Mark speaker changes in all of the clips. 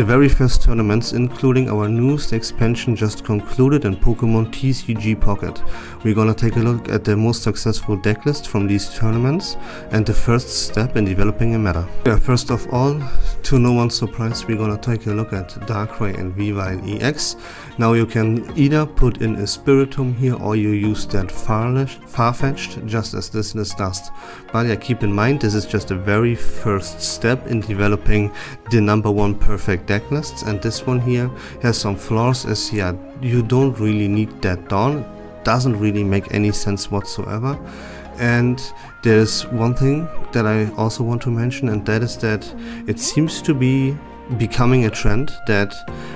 Speaker 1: The very first tournaments, including our newest expansion, just concluded in Pokemon TCG Pocket. We're gonna take a look at the most successful decklist from these tournaments and the first step in developing a meta. Yeah, first of all, to no one's surprise, we're gonna take a look at Darkrai and Weavile EX. Now you can either put in a Spiritomb here or you use that Farfetch'd, just as this list does. But yeah, keep in mind, this is just the very first step in developing the #1 perfect decklists, and this one here has some flaws, as yeah, you don't really need that Dawn. Doesn't really make any sense whatsoever. And there's one thing that I also want to mention, and that is that it seems to be becoming a trend that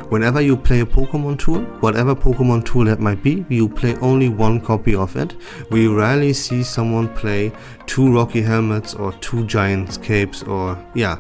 Speaker 1: whenever you play a Pokemon tool, whatever Pokemon tool that might be, you play only one copy of it. We rarely see someone play 2 Rocky Helmets or 2 Giant Capes, or yeah,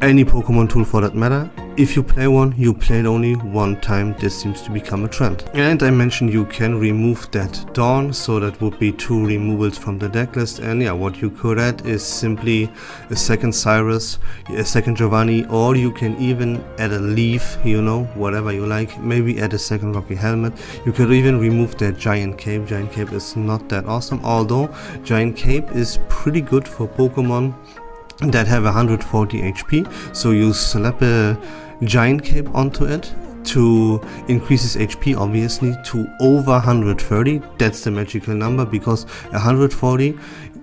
Speaker 1: any Pokemon tool for that matter. If you play one, you play it only one time. This seems to become a trend. And I mentioned you can remove that Dawn, so that would be 2 removals from the decklist. And yeah, what you could add is simply a second Cyrus, a second Giovanni, or you can even add a Leaf, you know, whatever you like. Maybe add a second Rocky Helmet. You could even remove that Giant Cape. Giant Cape is not that awesome, although Giant Cape is pretty good for Pokemon that have 140 HP, so you slap a Giant Cape onto it to increase its HP, obviously, to over 130. That's the magical number, because 140,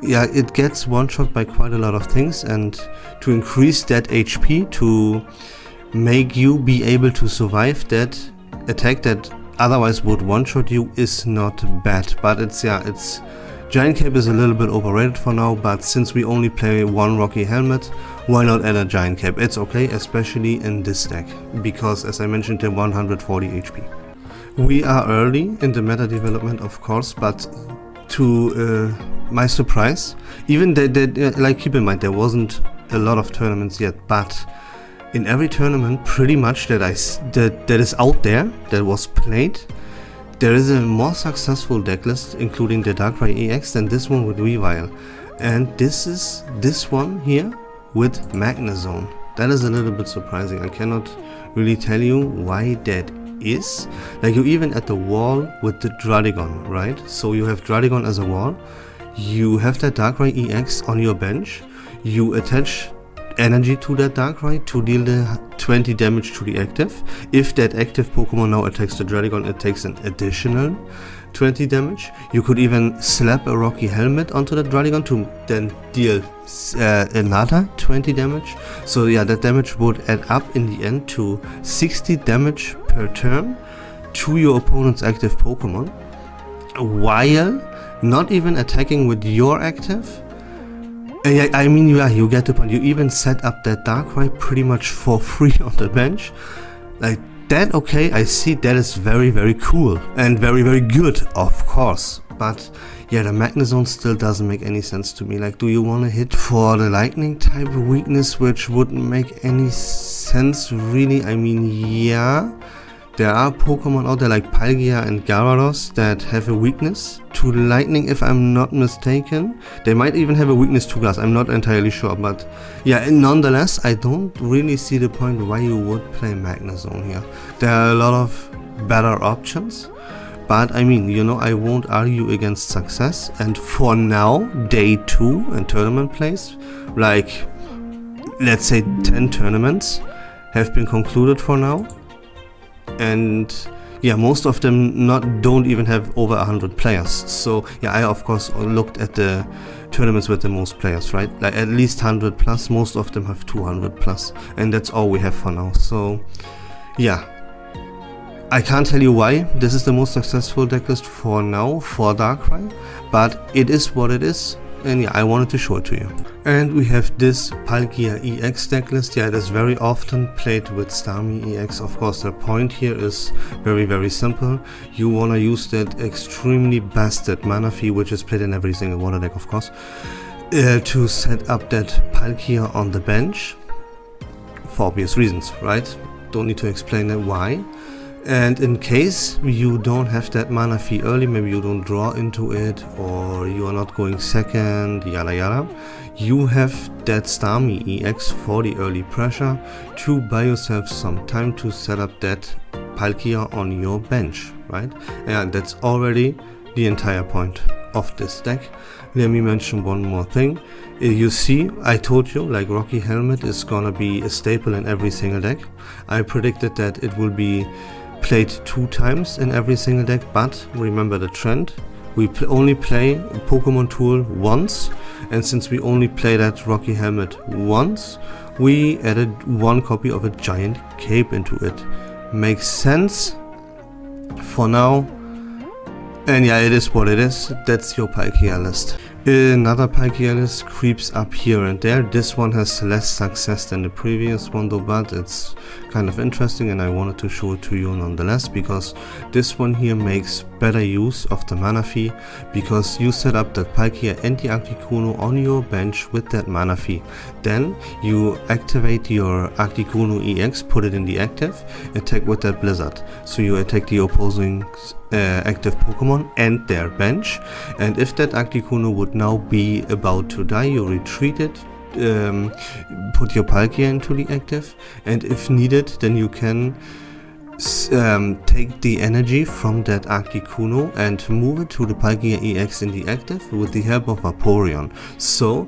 Speaker 1: yeah, it gets one shot by quite a lot of things, and to increase that HP to make you be able to survive that attack that otherwise would one shot you is not bad. But it's Giant Cape is a little bit overrated for now, but since we only play one Rocky Helmet, why not add a Giant Cape? It's okay, especially in this deck, because as I mentioned, they're 140 HP. We are early in the meta development, of course, but to my surprise, even like, keep in mind, there wasn't a lot of tournaments yet, but in every tournament pretty much that is out there, that was played, there is a more successful decklist, including the Darkrai EX, than this one with Weavile. And this is this one here with Magnezone. That is a little bit surprising. I cannot really tell you why that is. Like, you even at the wall with the Druddigon, right? So you have Druddigon as a wall. You have that Darkrai EX on your bench. You attach energy to that Darkrai to deal the 20 damage to the active. If that active Pokemon now attacks the Druddigon, it takes an additional 20 damage. You could even slap a Rocky Helmet onto the Druddigon to then deal another 20 damage. So yeah, that damage would add up in the end to 60 damage per turn to your opponent's active Pokemon, while not even attacking with your active. I mean, yeah, you get the point. You even set up that Darkrai pretty much for free on the bench. Like that, okay, I see, that is very, very cool and very, very good, of course. But yeah, the Magnezone still doesn't make any sense to me. Like, do you want to hit for the lightning type weakness, which wouldn't make any sense really? I mean, yeah, there are Pokemon out there like Palkia and Gyarados that have a weakness to lightning, if I'm not mistaken. They might even have a weakness to glass, I'm not entirely sure, but yeah, nonetheless, I don't really see the point why you would play Magnezone here. There are a lot of better options, but I mean, you know, I won't argue against success. And for now, day 2 in tournament plays, like, let's say 10 tournaments have been concluded for now. And yeah, most of them don't even have over 100 players. So yeah, I of course looked at the tournaments with the most players, right? Like at least 100 plus, most of them have 200 plus, and that's all we have for now. So yeah, I can't tell you why this is the most successful decklist for now for Darkrai, but it is what it is. And yeah, I wanted to show it to you. And we have this Palkia EX decklist. Yeah, it is very often played with Starmie EX. Of course, the point here is very, very simple. You want to use that extremely busted Manaphy, which is played in every single water deck, of course, to set up that Palkia on the bench. For obvious reasons, right? Don't need to explain that why. And in case you don't have that mana fee early, maybe you don't draw into it, or you are not going second, yada yada, you have that Starmie EX for the early pressure to buy yourself some time to set up that Palkia on your bench, right? And that's already the entire point of this deck. Let me mention one more thing. You see, I told you, like, Rocky Helmet is gonna be a staple in every single deck. I predicted that it will be played 2 times in every single deck, but remember the trend. We only play Pokemon Tool once, and since we only play that Rocky Helmet once, we added 1 copy of a giant cape into it. Makes sense for now. And yeah, it is what it is. That's your Palkia list. Another Palkia list creeps up here and there. This one has less success than the previous one though, but it's kind of interesting and I wanted to show it to you nonetheless, because this one here makes better use of the mana fee, because you set up that Palkia and the Articuno on your bench with that mana fee. Then you activate your Articuno EX, put it in the active, attack with that Blizzard. So you attack the opposing active Pokemon and their bench, and if that Articuno would now be about to die, you retreat it, put your Palkia into the active, and if needed, then you can take the energy from that Articuno and move it to the Palkia EX in the active with the help of Vaporeon. So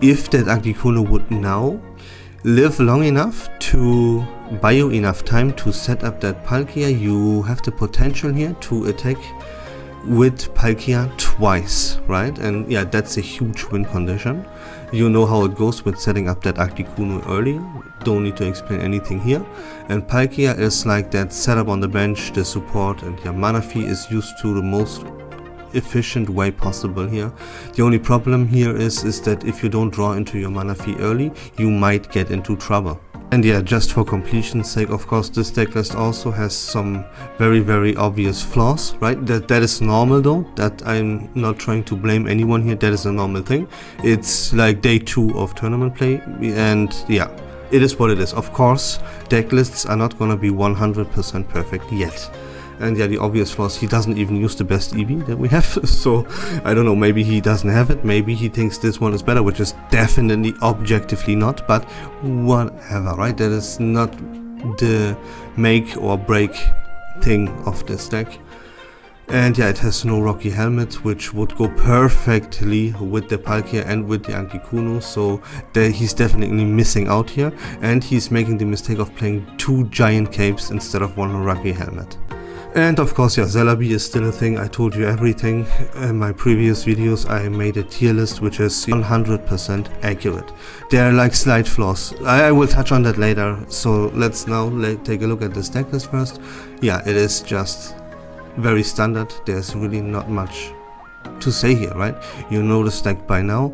Speaker 1: if that Articuno would now live long enough to buy you enough time to set up that Palkia, you have the potential here to attack with Palkia twice, right? And yeah, that's a huge win condition. You know how it goes with setting up that Articuno early, don't need to explain anything here. And Palkia is like that setup on the bench, the support, and your mana fee is used to the most efficient way possible here. The only problem here is that if you don't draw into your mana fee early, you might get into trouble. And yeah, just for completion's sake, of course, this deck list also has some very obvious flaws, right? That is normal though, that I'm not trying to blame anyone here, that is a normal thing. It's like day 2 of tournament play, and yeah, it is what it is. Of course, deck lists are not gonna be 100% perfect yet. And yeah, the obvious flaws, he doesn't even use the best EV that we have, so I don't know, maybe he doesn't have it, maybe he thinks this one is better, which is definitely objectively not, but whatever, right? That is not the make or break thing of this deck. And yeah, it has no Rocky Helmet, which would go perfectly with the Palkia and with the Articuno, so he's definitely missing out here, and he's making the mistake of playing 2 giant capes instead of 1 Rocky Helmet. And of course, yeah, Celebi is still a thing. I told you everything. In my previous videos, I made a tier list which is 100% accurate. There are like slight flaws. I will touch on that later. So let's now take a look at this deck list first. Yeah, it is just very standard. There's really not much to say here, right? You know this deck by now.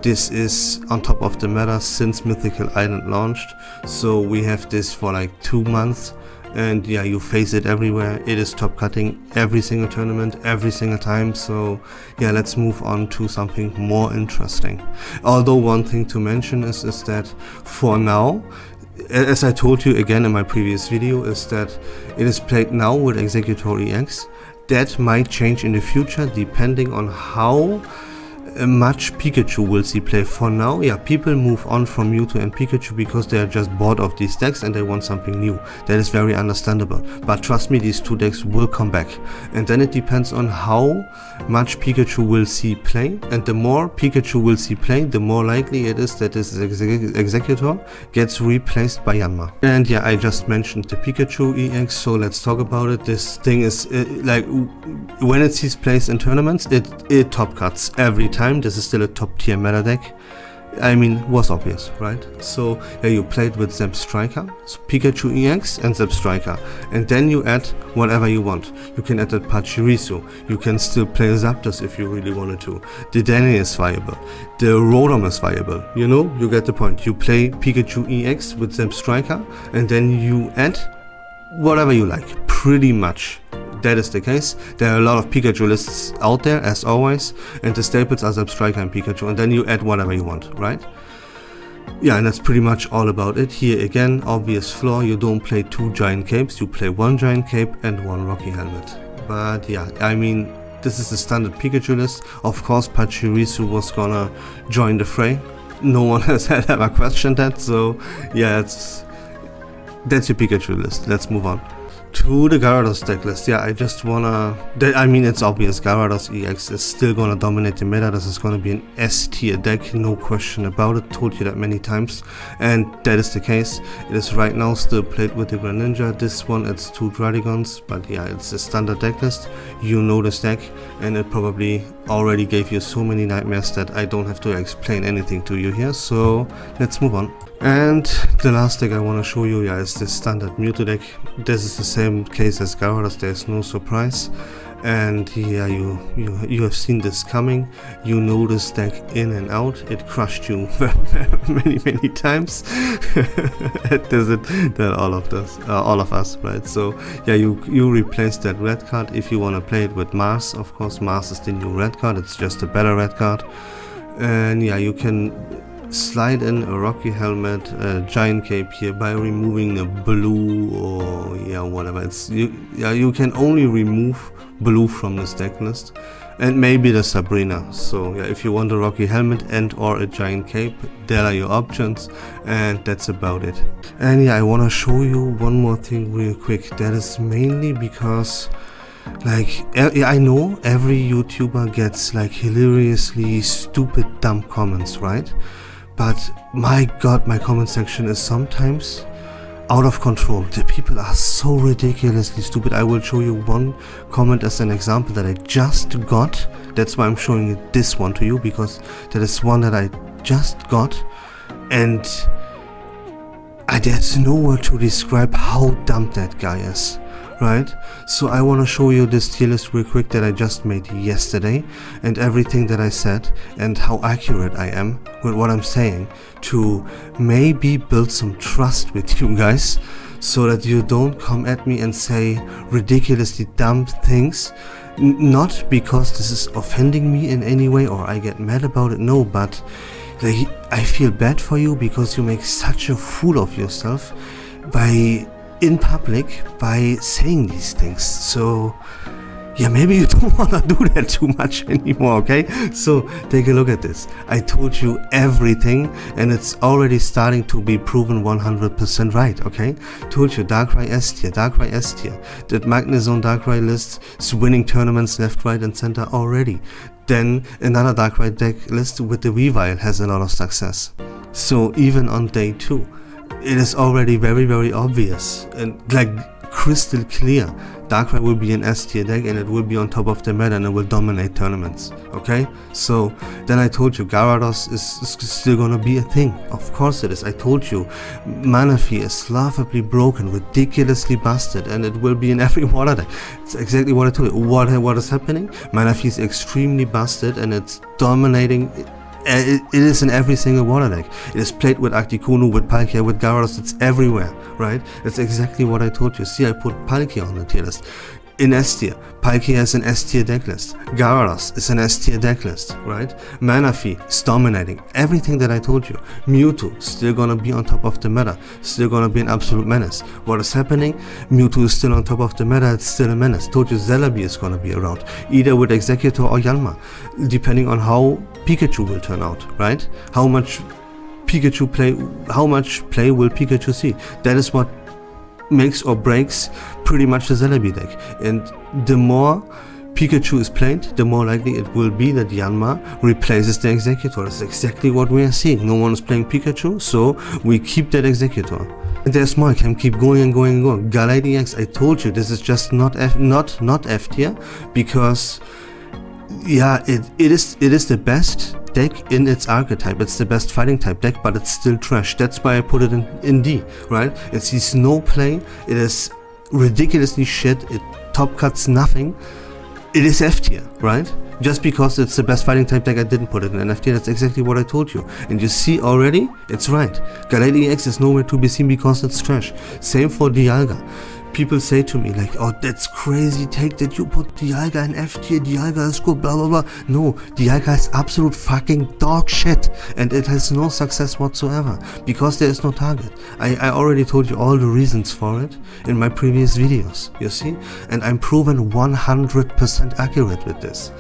Speaker 1: This is on top of the meta since Mythical Island launched. So we have this for like 2 months. And yeah, you face it everywhere. It is top cutting every single tournament, every single time. So yeah, let's move on to something more interesting. Although one thing to mention is that for now, as I told you again in my previous video, is that it is played now with Executor EX. That might change in the future depending on how much Pikachu will see play. For now, yeah, people move on from Mewtwo and Pikachu because they are just bored of these decks and they want something new. That is very understandable, but trust me, these 2 decks will come back, and then it depends on how much Pikachu will see play, and the more Pikachu will see play, the more likely it is that this Executor gets replaced by Yanma. And yeah, I just mentioned the Pikachu EX, so let's talk about it. This thing is like, when it sees plays in tournaments, it top cuts every time. This is still a top tier meta deck. I mean, was obvious, right? So yeah, you played with Zebstrika, so Pikachu EX and Zebstrika, and then you add whatever you want. You can add that Pachirisu, you can still play Zapdos if you really wanted to. The Danny is viable, the Rotom is viable, you know, you get the point. You play Pikachu EX with Zebstrika, and then you add whatever you like, pretty much. That is the case. There are a lot of Pikachu lists out there, as always, and the staples are Zebstrika and Pikachu, and then you add whatever you want, right? Yeah, and that's pretty much all about it. Here again, obvious flaw, you don't play 2 Giant Capes, you play 1 Giant Cape and 1 Rocky Helmet. But yeah, I mean, this is the standard Pikachu list. Of course, Pachirisu was gonna join the fray. No one has ever questioned that, so yeah, that's your Pikachu list. Let's move on to the Gyarados deck list. Yeah, I just wanna... I mean, it's obvious, Gyarados EX is still gonna dominate the meta. This is gonna be an S tier deck, no question about it. Told you that many times, and that is the case. It is right now still played with the Greninja. This one, it's 2 Dragons, but yeah, it's a standard deck list. You know this deck, and it probably already gave you so many nightmares that I don't have to explain anything to you here, so let's move on. And the last deck I want to show you, yeah, is the standard Mewtwo deck. This is the same case as Gyarados, there's no surprise. And yeah, you have seen this coming. You know this deck in and out. It crushed you many times. Does it? That all of us, right? So yeah, you replace that red card if you want to play it with Mars. Of course, Mars is the new red card. It's just a better red card. And yeah, you can slide in a Rocky Helmet, a Giant Cape here by removing a blue or yeah, whatever. You can only remove blue from this deck list, and maybe the Sabrina. So yeah, if you want a Rocky Helmet and or a Giant Cape, there are your options, and that's about it. And yeah, I want to show you one more thing real quick. That is mainly because, like, I know every YouTuber gets like hilariously stupid dumb comments, right? But my god, my comment section is sometimes out of control. The people are so ridiculously stupid. I will show you one comment as an example that I just got. That's why I'm showing this one to you, because that is one that I just got, and there's no word to describe how dumb that guy is. Right, so I want to show you this tier list real quick that I just made yesterday, and everything that I said and how accurate I am with what I'm saying, to maybe build some trust with you guys, so that you don't come at me and say ridiculously dumb things. Not because this is offending me in any way or I get mad about it, no, but like, I feel bad for you because you make such a fool of yourself in public by saying these things. So yeah, maybe you don't want to do that too much anymore, okay? So take a look at this. I told you everything, and it's already starting to be proven 100% right, okay? Told you Darkrai S tier, Darkrai S tier. That Magnezone Darkrai list is winning tournaments left, right and center already. Then another Darkrai deck list with the Weavile has a lot of success. So even on day 2, it is already very obvious and like crystal clear. Darkrai will be an S tier deck, and it will be on top of the meta, and it will dominate tournaments. Okay, so then I told you Gyarados is still gonna be a thing. Of course it is. I told you Manaphy is laughably broken, ridiculously busted, and it will be in every water deck. It's exactly what I told you. What is happening? Manaphy is extremely busted, and it's dominating. It is in every single water deck. It is played with Articuno, with Palkia, with Gyarados. It's everywhere, right? That's exactly what I told you. See, I put Palkia on the tier list. In S tier, Palkia is an S tier deck list. Gyarados is an S tier deck list, right? Manaphy is dominating. Everything that I told you. Mewtwo still gonna be on top of the meta. Still gonna be an absolute menace. What is happening? Mewtwo is still on top of the meta. It's still a menace. Told you Celebi is gonna be around, either with Executor or Yanma, depending on how Pikachu will turn out, right? How much play will Pikachu see? That is what makes or breaks pretty much the Celebi deck. And the more Pikachu is played, the more likely it will be that Yanma replaces the Executor. That's exactly what we are seeing. No one is playing Pikachu, so we keep that Executor. And there's more. I can keep going and going and going. Galate EX, I told you, this is just not F tier, because yeah, it is the best deck in its archetype. It's the best fighting type deck, but it's still trash. That's why I put it in D, right? It sees no play. It is ridiculously shit. It top cuts nothing. It is F tier, right? Just because it's the best fighting type deck, I didn't put it in F tier. That's exactly what I told you. And you see already, it's right. Galate EX is nowhere to be seen because it's trash. Same for Dialga. people say to me like, oh, that's crazy take that you put Dialga in F tier, Dialga is good, blah blah blah. No, Dialga is absolute fucking dog shit, and it has no success whatsoever because there is no target. I already told you all the reasons for it in my previous videos, you see, and I'm proven 100% accurate with this.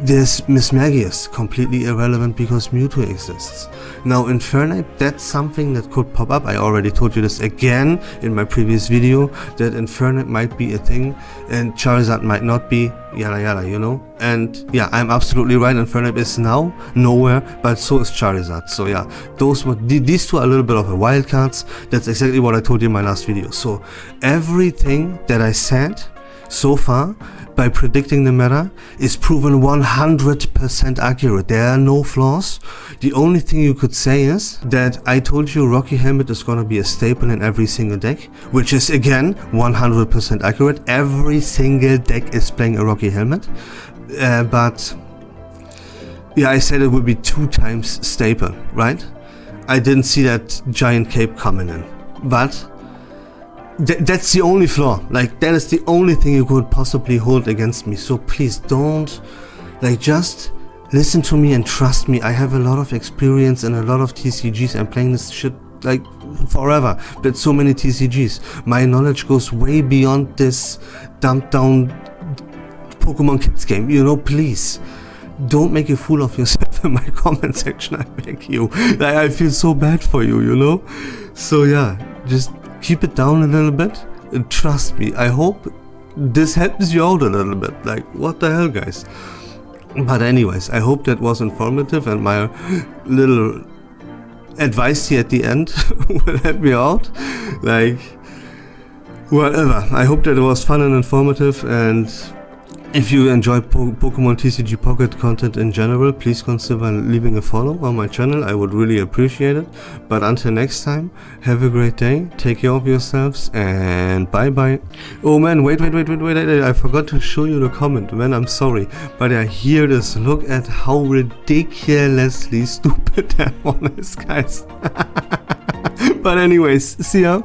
Speaker 1: This Miss Magius, completely irrelevant because Mewtwo exists. Now Infernape, that's something that could pop up. I already told you this again in my previous video, that Infernape might be a thing and Charizard might not be, yada yada, you know. And yeah, I'm absolutely right, Infernape is now nowhere, but so is Charizard. So yeah, these two are a little bit of a wildcards. That's exactly what I told you in my last video. So everything that I said so far by predicting the meta is proven 100% accurate. There are no flaws. The only thing you could say is that I told you Rocky Helmet is gonna be a staple in every single deck, which is again 100% accurate. Every single deck is playing a Rocky Helmet, but yeah, I said it would be 2 times staple, right? I didn't see that giant cape coming in, but that's the only flaw. Like, that is the only thing you could possibly hold against me. So please don't, like, just listen to me and trust me. I have a lot of experience and a lot of TCGs. I'm playing this shit like forever. But so many TCGs. My knowledge goes way beyond this dumped down Pokemon Kids game. You know, please don't make a fool of yourself in my comment section. I beg you. Like, I feel so bad for you, you know. So yeah, just keep it down a little bit and trust me. I hope this helps you out a little bit. Like, what the hell, guys? But anyways, I hope that was informative and my little advice here at the end will help me out. Like, whatever. I hope that it was fun and informative, and if you enjoy Pokemon TCG Pocket content in general, please consider leaving a follow on my channel. I would really appreciate it. But until next time, have a great day, take care of yourselves, and bye bye. Oh man, wait, I forgot to show you the comment, man, I'm sorry. But I hear this, look at how ridiculously stupid that one is, guys. But anyways, see ya.